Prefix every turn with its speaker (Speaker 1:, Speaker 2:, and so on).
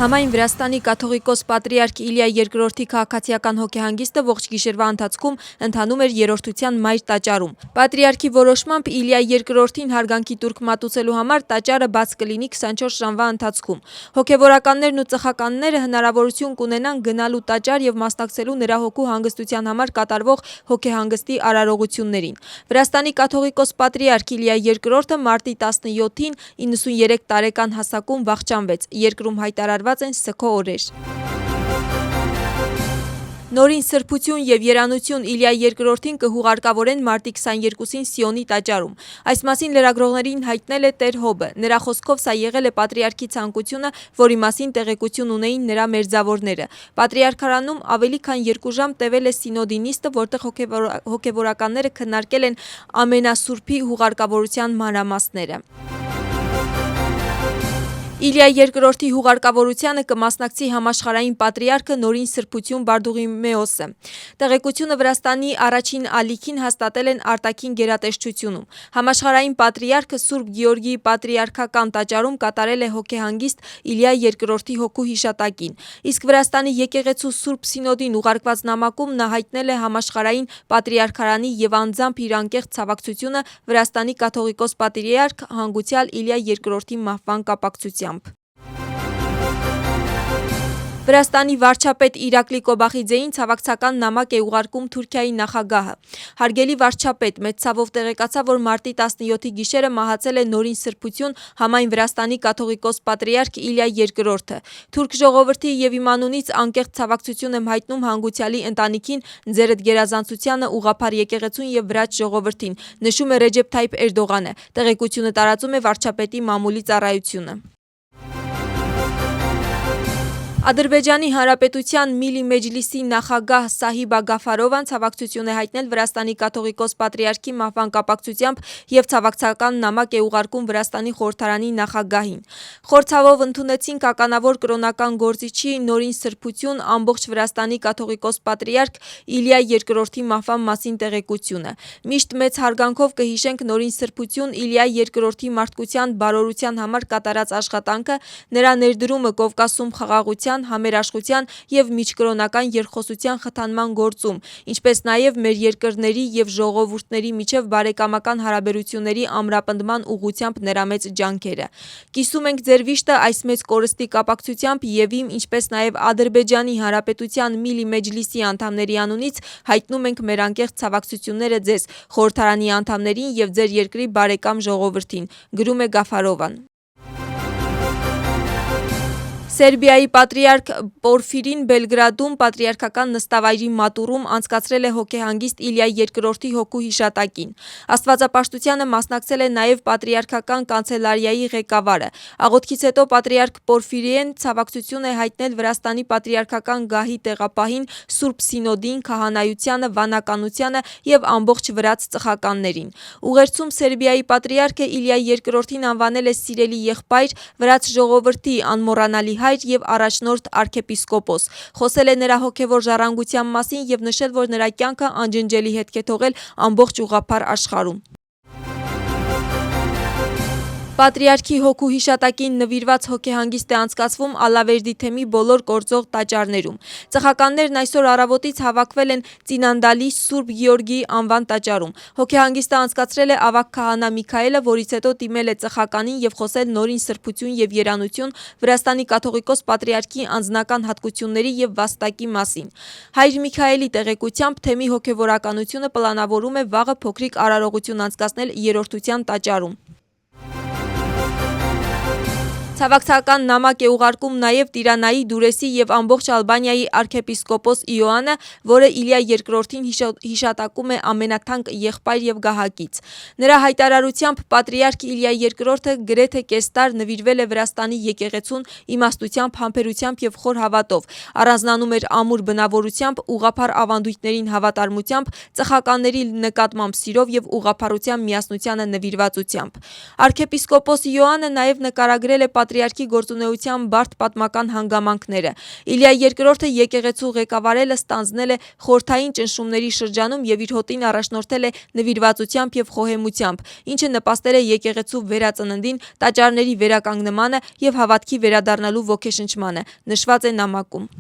Speaker 1: Համայն Վրաստանի կաթողիկոս պատրիարք Իլիա II քաղաքացիական հոգեհանգիստը ողջ գիշերվա ընթացքում ընթանում էր երրորդության մայր տաճարում։ Պատրիարքի որոշմամբ Իլիա II-ին հարգանքի տուրք մատուցելու համար տաճարը բաց կլինի 24 ժամվա ընթացքում։ Հոգևորականներն ու ծխականները հնարավորություն կունենան գնալու տաճար եւ մասնակցելու նրա հոգու հանգստության համար կատարվող հոգեհանգստի արարողություններին։ Վրաստանի կաթողիկոս պատրիարք Իլիա II-ը մարտի 17-ին 93 տարեկան հասակում վախճանվեց։ Երկրում հայտարարված են սգո օրեր։ Նորին սրբություն եւ երանություն Իլիա II-ին կհուղարկավորեն մարտի 22-ին Սիոնի տաճարում։ Այս մասին լրագրողներին հայտնել է Տեր Հոբը։ Նրա խոսքով սա եղել է պատրիարքի ցանկությունը, որի մասին տեղեկություն ունեին նրա մերձավորները։ Պատրիարքարանում ավելի քան 2 ժամ տևել է սինոդի նիստը, որտեղ հոգևորականները քննարկել են ամենասուրբի հուղարկավորության մանրամասները։ Իլիա II-ի հուղարկավորությանը կմասնակցի համաշխարհային պատրիարքը Նորին սրբություն Բարդուղիմեոսը։ Տեղեկությունը Վրաստանի առաջին ալիքին հաստատել են արտաքին գերատեսչությունում։ Համաշխարհային պատրիարքը Սուրբ Գեորգիի պատրիարքական տաճարում կատարել է հոգեհանգիստ Իլիա II-ի հոգու հիշատակին։ Իսկ Վրաստանի եկեղեցու Սուրբ Սինոդին ուղարկված նամակում նա հայտնել է համաշխարհային պատրիարքարանի եւ անձամբ իր անկեղծ ցավակցությունը Վրաստանի կաթողիկոս պատրիարք հանգուցյալ Իլիա II-ի մահվան կապակցությամբ։ Վրաստանի վարչապետ Իրակլի Կոբախիձեին ցավակցական նամակ է ուղարկում Թուրքիայի նախագահը։ Հարգելի վարչապետ, մեծ ցավով տեղեկացա, որ մարտի 17-ի գիշերը մահացել է Նորին սրբություն համայն Վրաստանի կաթողիկոս պատրիարք Իլիա II-ը։ Թուրք ժողովրդի եւ իմ անունից անկեղծ ցավակցություն եմ հայտնում հանգուցյալի ընտանիքին, ձերդ գերազանցությանը, ուղղափառ եկեղեցուն եւ վրաց ժողովրդին, նշում է Ռեջեփ Թայիփ Էրդողանը։ Տեղեկությունը տարածում է վարչապետի մամուլի ծառայությունը։ Ադրբեջանի Հանրապետության Միլի Մեջլիսի նախագահ Սահիբա Գաֆարովան ցավակցություն է հայտնել Վրաստանի կաթողիկոս պատրիարքի մահվան կապակցությամբ եւ ցավակցական նամակ է ուղարկում Վրաստանի խորհրդարանի նախագահին։ Խորցավով ընդունեցին ականավոր կրոնական գործիչի Նորին սրբություն ամբողջ Վրաստանի կաթողիկոս պատրիարք Իլիա II-ի մահվան մասին տեղեկությունը։ Միշտ մեծ հարգանքով կհիշենք Նորին սրբություն Իլիա II-ի մարդկության բարօրության համար կատարած աշխատանքը, նրա ներդրումը Կովկասում խաղաղության, համերաշխության եւ միջկրոնական երկխոսության խթանման գործում, ինչպես նաեւ մեր երկրների եւ ժողովուրդների միջև բարեկամական հարաբերությունների ամրապնդման ուղղությամբ նրա մեծ ջանքերը։ Կիսում ենք ձեր վիշտը այս մեծ կորստի կապակցությամբ եւ իմ, ինչպես նաեւ Ադրբեջանի Հանրապետության Միլի Մեջլիսի անդամների անունից հայտնում ենք մեր անկեղծ ցավակցությունները ձեզ, խորհրդարանի անդամներին եւ ձեր երկրի բարեկամ ժողովրդին, գրում է Գաֆարովան։ Սերբիայի պատրիարք Պորֆիրին Բելգրադում պատրիարքական նստավայրի մատուռում անցկացրել է հոգեհանգիստ Իլիա II-ի հոգու հիշատակին։ Աստվածապաշտությանը մասնակցել է նաև պատրիարքական կանցելարիայի ղեկավարը։ Աղոթքից հետո պատրիարք Պորֆիրիեն ցավակցություն է հայտնել Վրաստանի պատրիարքական գահի տեղապահին, Սուրբ Սինոդին, քահանայությանը, վանականությանը եւ ամբողջ վրաց ծխականներին։ Ուղերձում Սերբիայի պատրիարքը Իլիա II-ին անվանել է սիրելի եղբայր, վրաց ժողովրդի անմոռանալի հայր եւ առաջնորդ արքեպիսկոպոս։ Խոսել է նրա հոգևոր ժառանգության մասին եւ նշել, որ նրա կյանքը անջնջելի հետք է թողել ամբողջ ուղղափառ աշխարհում։ Պատրիարքի հոգու հիշատակին նվիրված հոգեհանգիստ է անցկացվում Ալավերդի թեմի բոլոր գործող տաճարներում։ Ծխականներն այսօր առավոտից հավաքվել են Ծինանդալի Սուրբ Գեորգիի անվան տաճարում։ Հոգեհանգիստը անցկացրել է ավագ քահանա Միքայելը, որից հետո դիմել է ծխականին եւ խոսել Նորին սրբություն եւ երանություն Վրաստանի կաթողիկոս պատրիարքի անձնական հատկությունների եւ վաստակի մասին։ Հայր Միքայելի տեղեկությամբ թեմի հոգևորականությունը պլանավորում է վաղը փոքրիկ արարողություն անցկացնել երրորդության տաճարում։ Ցավակցական նամակ է ուղարկում նաև Տիրանայի, Դուրեսի եւ ամբողջ Ալբանիայի արքեպիսկոպոս Իոաննը, որը Իլիա II-ին հիշատակում է ամենաթանկ եղբայր եւ գահակից։ Նրա հայտարարությամբ պատրիարք Իլիա II-ը գրեթե կես տարի նվիրվել է Վրաստանի եկեղեցուն իմաստությամբ, համբերությամբ եւ խոր հավատով, առանձնանում էր ամուր բնավորությամբ, ուղղափառ ավանդույթներին հավատարմությամբ, ծխականների նկատմամբ սիրով եւ ուղղափառության միասնությանը նվիրվածությամբ։ Արքեպիսկոպոս Իոաննը նաև նկարագրել է պատրիարքի գործունեության բարդ պատմական հանգամանքները։ Իլիա II եկեղեցու ղեկավարելը ստանձնել է խորհրդային ճնշումների շրջանում եւ իր հոտին առաջնորդել է նվիրվածությամբ եւ խոհեմությամբ, ինչը նպաստել է եկեղեցու վերածննդին, տաճարների վերականգնմանը եւ հավատքի վերադառնալու ոգեշնչմանը, նշված է նամակում։